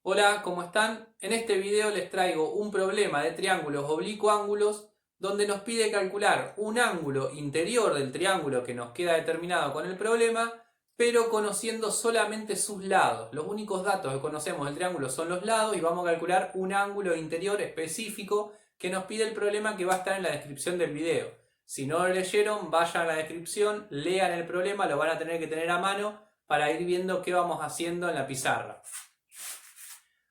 Hola, ¿cómo están? En este video les traigo un problema de triángulos oblicuángulos donde nos pide calcular un ángulo interior del triángulo que nos queda determinado con el problema, pero conociendo solamente sus lados. Los únicos datos que conocemos del triángulo son los lados y vamos a calcular un ángulo interior específico que nos pide el problema, que va a estar en la descripción del video. Si no lo leyeron, vayan a la descripción, lean el problema, lo van a tener que tener a mano para ir viendo qué vamos haciendo en la pizarra.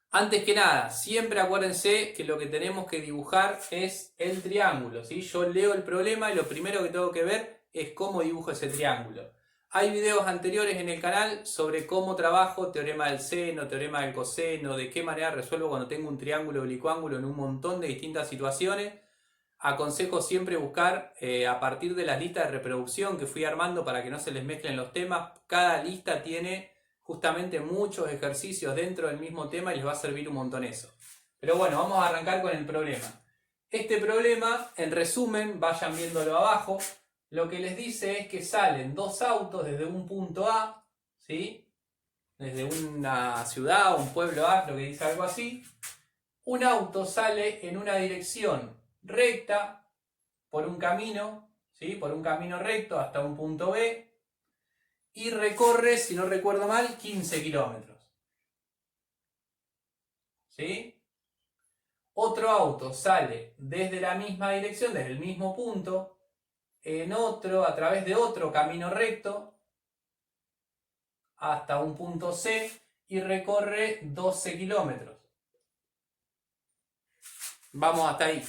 Antes que nada, siempre acuérdense que lo que tenemos que dibujar es el triángulo, ¿sí? Yo leo el problema y lo primero que tengo que ver es cómo dibujo ese triángulo. Hay videos anteriores en el canal sobre cómo trabajo teorema del seno, teorema del coseno, de qué manera resuelvo cuando tengo un triángulo oblicuángulo en un montón de distintas situaciones. Aconsejo siempre buscar a partir de las listas de reproducción que fui armando para que no se les mezclen los temas. Cada lista tiene justamente muchos ejercicios dentro del mismo tema y les va a servir un montón eso. Pero bueno, vamos a arrancar con el problema. Este problema, en resumen, vayan viéndolo abajo, lo que les dice es que salen dos autos desde un punto A, ¿sí? Desde una ciudad o un pueblo A, creo que dice algo así. Un auto sale en una dirección recta por un camino, ¿sí? Por un camino recto hasta un punto B, y recorre, si no recuerdo mal, 15 kilómetros. ¿Sí? Otro auto sale desde la misma dirección, desde el mismo punto, a través de otro camino recto, hasta un punto C, y recorre 12 kilómetros. Vamos hasta ahí.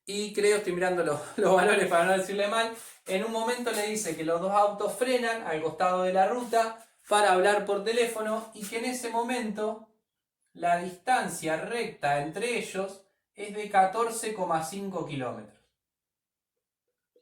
Y creo, estoy mirando los valores para no decirle mal, en un momento le dice que los dos autos frenan al costado de la ruta para hablar por teléfono y que en ese momento la distancia recta entre ellos es de 14,5 kilómetros.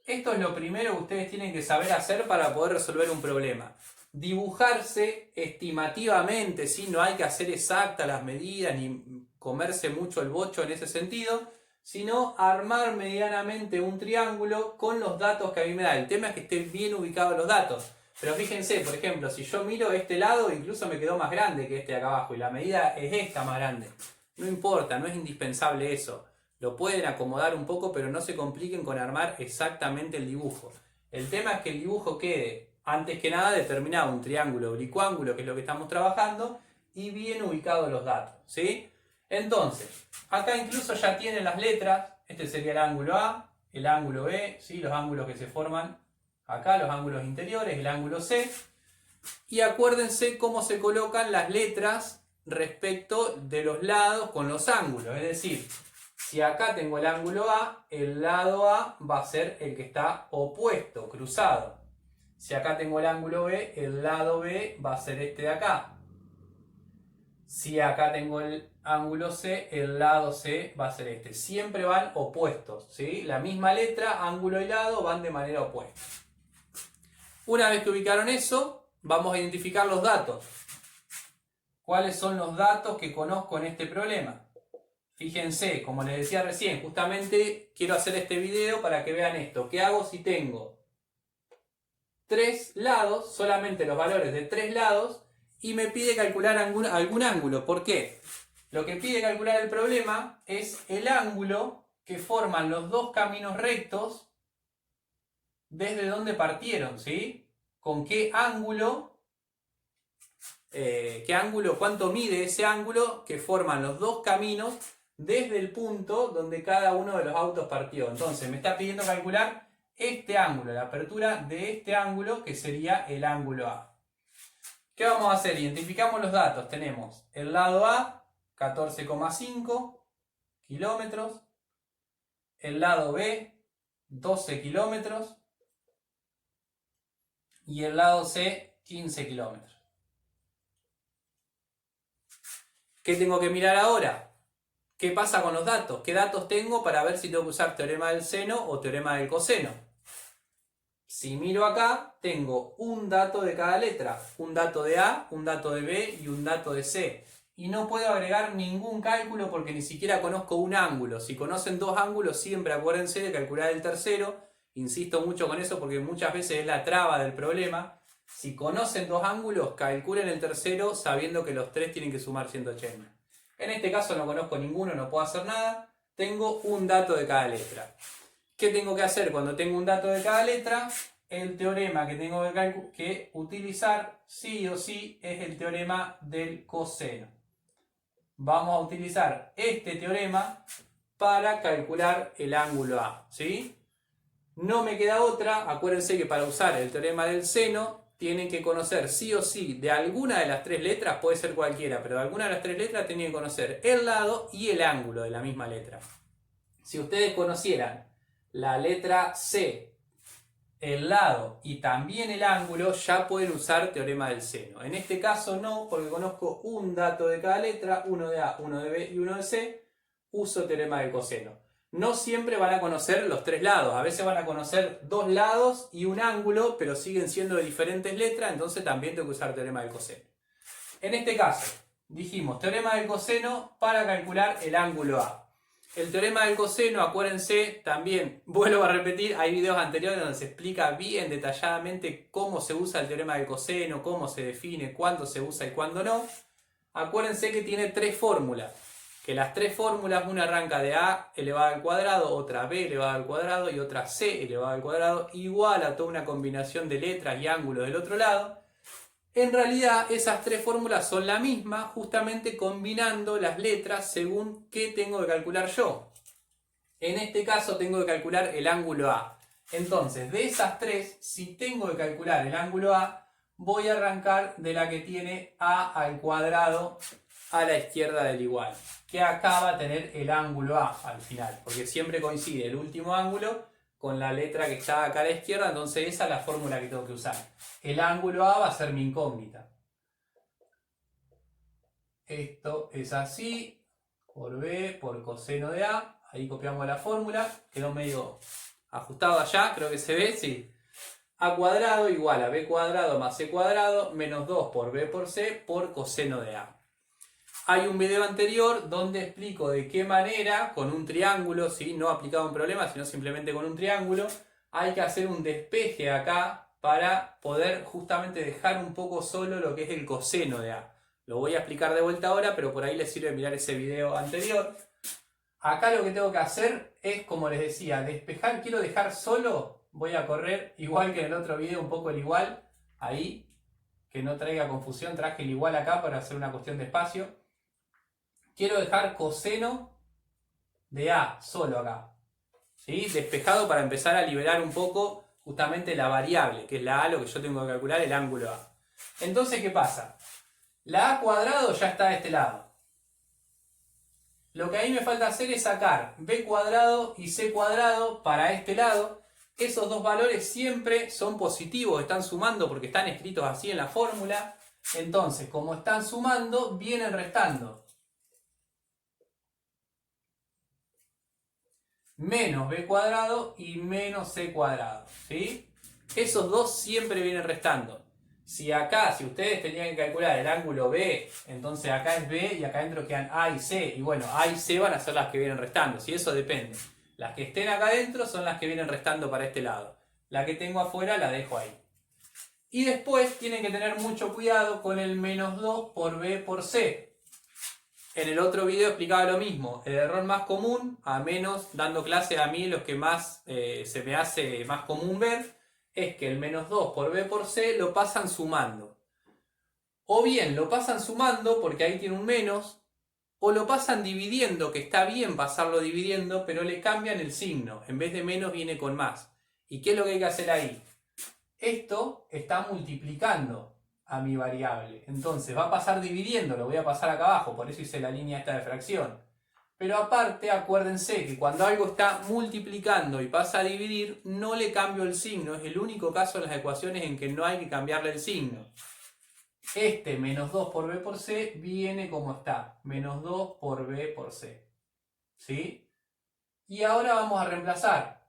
Esto es lo primero que ustedes tienen que saber hacer para poder resolver un problema. Dibujarse estimativamente, ¿sí? No hay que hacer exactas las medidas ni comerse mucho el bocho en ese sentido, sino armar medianamente un triángulo con los datos que a mí me da. El tema es que estén bien ubicados los datos. Pero fíjense, por ejemplo, si yo miro este lado, incluso me quedó más grande que este de acá abajo, y la medida es esta más grande. No importa, no es indispensable eso. Lo pueden acomodar un poco, pero no se compliquen con armar exactamente el dibujo. El tema es que el dibujo quede, antes que nada, determinado un triángulo oblicuángulo, que es lo que estamos trabajando, y bien ubicados los datos, ¿sí? Entonces, acá incluso ya tienen las letras. Este sería el ángulo A, el ángulo B, ¿sí? Los ángulos que se forman acá, los ángulos interiores, el ángulo C. Y acuérdense cómo se colocan las letras respecto de los lados con los ángulos. Es decir, si acá tengo el ángulo A, el lado A va a ser el que está opuesto, cruzado. Si acá tengo el ángulo B, el lado B va a ser este de acá. Si acá tengo el ángulo C, el lado C va a ser este. Siempre van opuestos, ¿sí? La misma letra, ángulo y lado van de manera opuesta. Una vez que ubicaron eso, vamos a identificar los datos. ¿Cuáles son los datos que conozco en este problema? Fíjense, como les decía recién, justamente quiero hacer este video para que vean esto. ¿Qué hago si tengo tres lados, solamente los valores de tres lados, y me pide calcular algún ángulo? ¿Por qué? Lo que pide calcular el problema es el ángulo que forman los dos caminos rectos desde donde partieron, ¿sí? ¿Con qué ángulo, cuánto mide ese ángulo que forman los dos caminos desde el punto donde cada uno de los autos partió? Entonces me está pidiendo calcular este ángulo, la apertura de este ángulo, que sería el ángulo A. ¿Qué vamos a hacer? Identificamos los datos. Tenemos el lado A, 14,5 kilómetros. El lado B, 12 kilómetros. Y el lado C, 15 kilómetros. ¿Qué tengo que mirar ahora? ¿Qué pasa con los datos? ¿Qué datos tengo para ver si tengo que usar teorema del seno o teorema del coseno? Si miro acá, tengo un dato de cada letra. Un dato de A, un dato de B y un dato de C. Y no puedo agregar ningún cálculo porque ni siquiera conozco un ángulo. Si conocen dos ángulos, siempre acuérdense de calcular el tercero. Insisto mucho con eso porque muchas veces es la traba del problema. Si conocen dos ángulos, calculen el tercero sabiendo que los tres tienen que sumar 180. En este caso no conozco ninguno, no puedo hacer nada. Tengo un dato de cada letra. ¿Qué tengo que hacer cuando tengo un dato de cada letra? El teorema que tengo que utilizar sí o sí es el teorema del coseno. Vamos a utilizar este teorema para calcular el ángulo A, ¿sí? No me queda otra. Acuérdense que para usar el teorema del seno tienen que conocer sí o sí de alguna de las tres letras, puede ser cualquiera, pero de alguna de las tres letras tienen que conocer el lado y el ángulo de la misma letra. Si ustedes conocieran la letra C, el lado y también el ángulo, ya pueden usar teorema del seno. En este caso no, porque conozco un dato de cada letra, uno de A, uno de B y uno de C, uso teorema del coseno. No siempre van a conocer los tres lados, a veces van a conocer dos lados y un ángulo, pero siguen siendo de diferentes letras, entonces también tengo que usar teorema del coseno. En este caso, dijimos teorema del coseno para calcular el ángulo A. El teorema del coseno, acuérdense, también vuelvo a repetir, hay videos anteriores donde se explica bien detalladamente cómo se usa el teorema del coseno, cómo se define, cuándo se usa y cuándo no. Acuérdense que tiene tres fórmulas. Que las tres fórmulas, una arranca de A elevado al cuadrado, otra B elevado al cuadrado y otra C elevado al cuadrado, igual a toda una combinación de letras y ángulos del otro lado. En realidad esas tres fórmulas son la misma, justamente combinando las letras según qué tengo que calcular yo. En este caso tengo que calcular el ángulo A. Entonces, de esas tres, si tengo que calcular el ángulo A, voy a arrancar de la que tiene A al cuadrado a la izquierda del igual, que acá va a tener el ángulo A al final, porque siempre coincide el último ángulo con la letra que está acá a la izquierda, entonces esa es la fórmula que tengo que usar. El ángulo A va a ser mi incógnita. Esto es así, por B, por coseno de A, ahí copiamos la fórmula, quedó medio ajustado allá, creo que se ve, sí. A cuadrado igual a B cuadrado más C cuadrado, menos 2 por B por C por coseno de A. Hay un video anterior donde explico de qué manera, con un triángulo, ¿sí? No aplicado a un problema, sino simplemente con un triángulo, hay que hacer un despeje acá para poder justamente dejar un poco solo lo que es el coseno de A. Lo voy a explicar de vuelta ahora, pero por ahí les sirve mirar ese video anterior. Acá lo que tengo que hacer es, como les decía, despejar, quiero dejar solo, voy a correr igual que en el otro video, un poco el igual, ahí, que no traiga confusión, traje el igual acá para hacer una cuestión de espacio. Quiero dejar coseno de A solo acá, ¿sí? Despejado para empezar a liberar un poco justamente la variable, que es la A, lo que yo tengo que calcular, el ángulo A. Entonces, ¿qué pasa? La A cuadrado ya está de este lado. Lo que ahí me falta hacer es sacar B cuadrado y C cuadrado para este lado. Esos dos valores siempre son positivos, están sumando porque están escritos así en la fórmula. Entonces, como están sumando, vienen restando. Menos B cuadrado y menos C cuadrado, ¿sí? Esos dos siempre vienen restando. Si acá, si ustedes tenían que calcular el ángulo B, entonces acá es B y acá adentro quedan A y C. Y bueno, A y C van a ser las que vienen restando, si eso depende. Las que estén acá adentro son las que vienen restando para este lado. La que tengo afuera la dejo ahí. Y después tienen que tener mucho cuidado con el menos 2 por B por C. En el otro video explicaba lo mismo. El error más común, a menos dando clases a mí, los que más se me hace más común ver, es que el menos 2 por B por C lo pasan sumando. O bien lo pasan sumando porque ahí tiene un menos, o lo pasan dividiendo, que está bien pasarlo dividiendo, pero le cambian el signo. En vez de menos viene con más. ¿Y qué es lo que hay que hacer ahí? Esto está multiplicando a mi variable. Entonces va a pasar dividiendo, lo voy a pasar acá abajo, por eso hice la línea esta de fracción. Pero aparte, acuérdense que cuando algo está multiplicando y pasa a dividir, no le cambio el signo. Es el único caso en las ecuaciones en que no hay que cambiarle el signo. Este menos 2 por B por C viene como está. Menos 2 por B por C. ¿Sí? Y ahora vamos a reemplazar.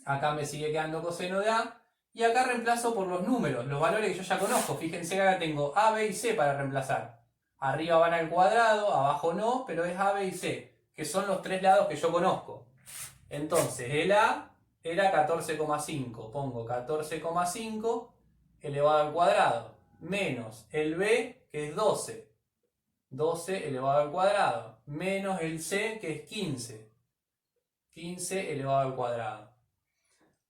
Acá me sigue quedando coseno de A. Y acá reemplazo por los números, los valores que yo ya conozco. Fíjense que acá tengo A, B y C para reemplazar. Arriba van al cuadrado, abajo no, pero es A, B y C, que son los tres lados que yo conozco. Entonces, el A era 14,5. Pongo 14,5. elevado al cuadrado, menos el b, que es 12. 12 elevado al cuadrado, menos el c, que es 15. 15 elevado al cuadrado.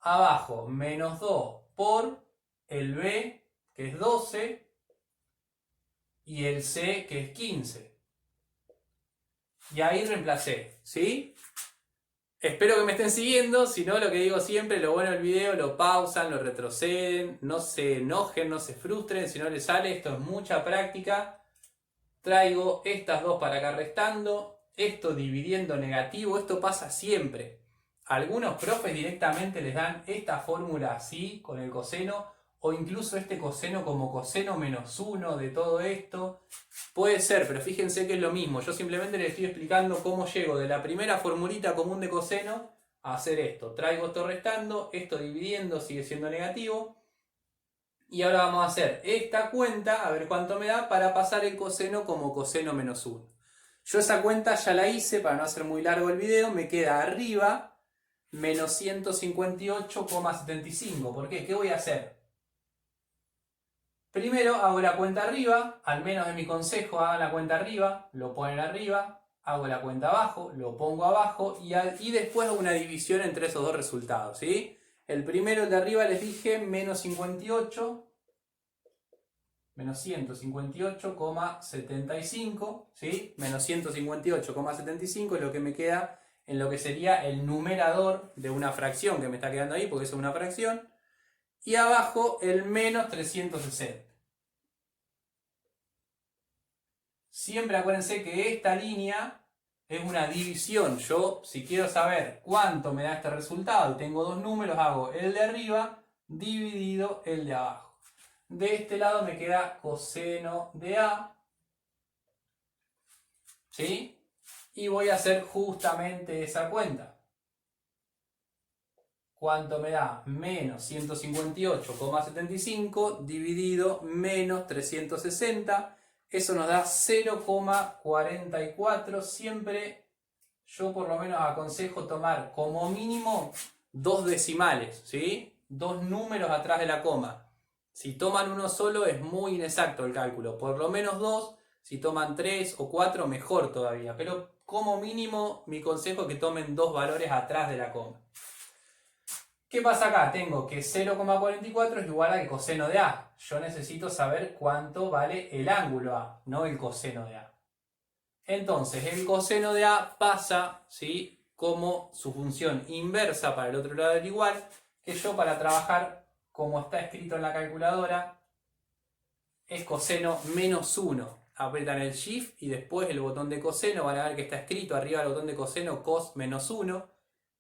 Abajo, menos 2 por el b, que es 12, y el c, que es 15. Y ahí reemplacé, ¿sí? Espero que me estén siguiendo, si no, lo que digo siempre, lo bueno del video, lo pausan, lo retroceden, no se enojen, no se frustren, si no les sale, esto es mucha práctica. Traigo estas dos para acá restando, esto dividiendo negativo, esto pasa siempre. Algunos profes directamente les dan esta fórmula así, con el coseno, o incluso este coseno como coseno menos 1 de todo esto. Puede ser, pero fíjense que es lo mismo. Yo simplemente les estoy explicando cómo llego de la primera formulita común de coseno a hacer esto. Traigo esto restando, esto dividiendo, sigue siendo negativo. Y ahora vamos a hacer esta cuenta, a ver cuánto me da, para pasar el coseno como coseno menos 1. Yo esa cuenta ya la hice, para no hacer muy largo el video, me queda arriba menos 158,75. ¿Por qué? ¿Qué voy a hacer? Primero hago la cuenta arriba, al menos de mi consejo hagan la cuenta arriba, lo ponen arriba, hago la cuenta abajo, lo pongo abajo y después hago una división entre esos dos resultados, ¿sí? El primero, el de arriba, les dije menos 58, menos 158,75, ¿sí? Menos 158,75 es lo que me queda en lo que sería el numerador de una fracción que me está quedando ahí, porque es una fracción. Y abajo el menos 360. Siempre acuérdense que esta línea es una división. Yo, si quiero saber cuánto me da este resultado y tengo dos números, hago el de arriba dividido el de abajo. De este lado me queda coseno de A, ¿sí? Y voy a hacer justamente esa cuenta. ¿Cuánto me da? Menos 158,75 dividido menos 360. Eso nos da 0,44. Siempre yo por lo menos aconsejo tomar como mínimo dos decimales, ¿sí? Dos números atrás de la coma. Si toman uno solo es muy inexacto el cálculo. Por lo menos dos. Si toman 3 o 4 mejor todavía. Pero como mínimo mi consejo es que tomen dos valores atrás de la coma. ¿Qué pasa acá? Tengo que 0,44 es igual al coseno de A. Yo necesito saber cuánto vale el ángulo A, no el coseno de A. Entonces, el coseno de A pasa, ¿sí?, como su función inversa para el otro lado del igual, que yo para trabajar, como está escrito en la calculadora, es coseno menos 1. Apretan el Shift y después el botón de coseno, van a ver que está escrito arriba el botón de coseno cos menos 1.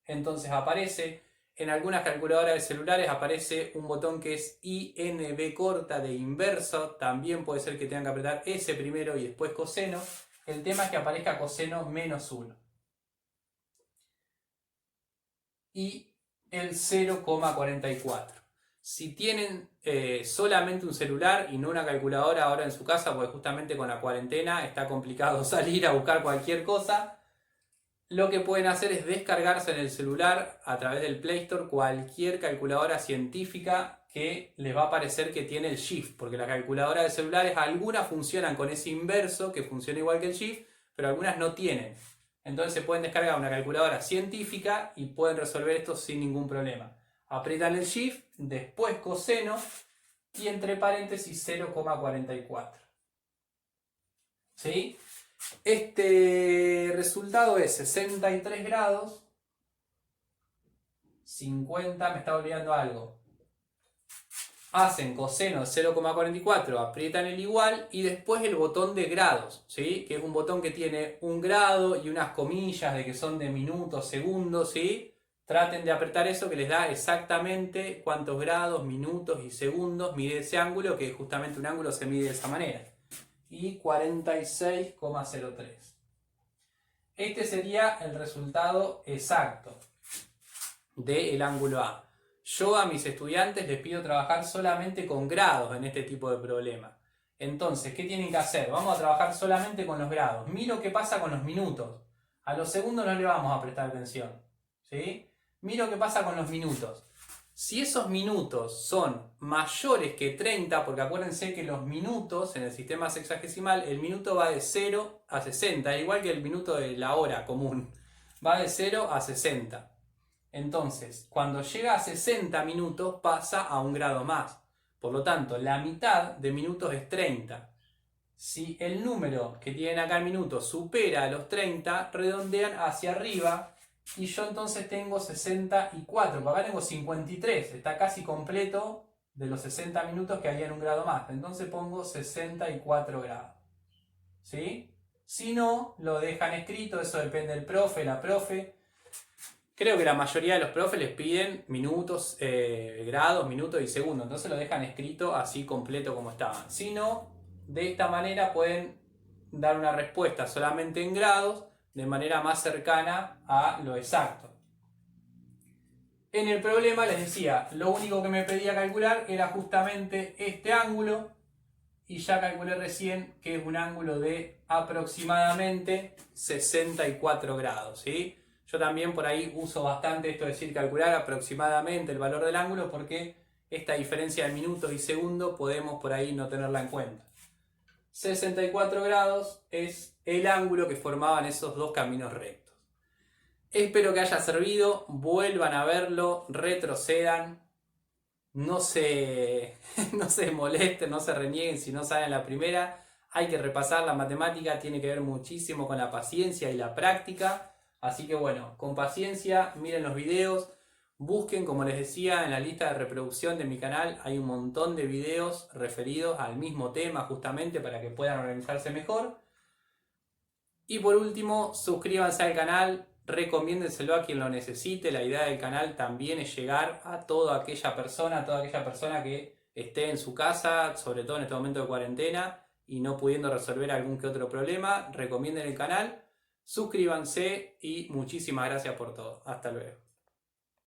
Entonces aparece... En algunas calculadoras de celulares aparece un botón que es INB corta de inverso. También puede ser que tengan que apretar ese primero y después coseno. El tema es que aparezca coseno menos 1. Y el 0,44. Si tienen solamente un celular y no una calculadora ahora en su casa, porque justamente con la cuarentena está complicado salir a buscar cualquier cosa, lo que pueden hacer es descargarse en el celular a través del Play Store cualquier calculadora científica que les va a parecer que tiene el Shift, porque las calculadoras de celulares algunas funcionan con ese inverso que funciona igual que el Shift, pero algunas no tienen. Entonces se pueden descargar una calculadora científica y pueden resolver esto sin ningún problema. Aprietan el Shift, después coseno y entre paréntesis 0,44. ¿Sí? Este resultado es 63 grados, 50, me estaba olvidando algo. Hacen coseno de 0,44, aprietan el igual y después el botón de grados, ¿sí? Que es un botón que tiene un grado y unas comillas de que son de minutos, segundos, ¿sí? Traten de apretar eso que les da exactamente cuántos grados, minutos y segundos mide ese ángulo, que justamente un ángulo se mide de esa manera. Y 46,03. Este sería el resultado exacto del ángulo A. Yo a mis estudiantes les pido trabajar solamente con grados en este tipo de problema. Entonces, ¿qué tienen que hacer? Vamos a trabajar solamente con los grados. Miro qué pasa con los minutos. A los segundos no le vamos a prestar atención, ¿sí? Miro qué pasa con los minutos. Si esos minutos son mayores que 30, porque acuérdense que los minutos en el sistema sexagesimal, el minuto va de 0 a 60, igual que el minuto de la hora común, va de 0 a 60. Entonces, cuando llega a 60 minutos pasa a un grado más. Por lo tanto, la mitad de minutos es 30. Si el número que tienen acá en minutos supera los 30, redondean hacia arriba y yo entonces tengo 64. Acá tengo 53, está casi completo de los 60 minutos que había en un grado más. Entonces pongo 64 grados. ¿Sí? Si no, lo dejan escrito, eso depende del profe, la profe. Creo que la mayoría de los profes les piden minutos, grados, minutos y segundos. Entonces lo dejan escrito así completo como estaban. Si no, de esta manera pueden dar una respuesta solamente en grados de manera más cercana a lo exacto. En el problema les decía, lo único que me pedía calcular era justamente este ángulo y ya calculé recién que es un ángulo de aproximadamente 64 grados, ¿sí? Yo también por ahí uso bastante esto de decir calcular aproximadamente el valor del ángulo porque esta diferencia de minutos y segundos podemos por ahí no tenerla en cuenta. 64 grados es el ángulo que formaban esos dos caminos rectos. Espero que haya servido, vuelvan a verlo, retrocedan, no se molesten, no se renieguen si no saben la primera. Hay que repasar la matemática, tiene que ver muchísimo con la paciencia y la práctica. Así que bueno, con paciencia, miren los videos, busquen, como les decía, en la lista de reproducción de mi canal hay un montón de videos referidos al mismo tema justamente para que puedan organizarse mejor. Y por último, suscríbanse al canal, recomiéndenselo a quien lo necesite. La idea del canal también es llegar a toda aquella persona que esté en su casa, sobre todo en este momento de cuarentena y no pudiendo resolver algún que otro problema. Recomienden el canal. Suscríbanse y muchísimas gracias por todo. Hasta luego.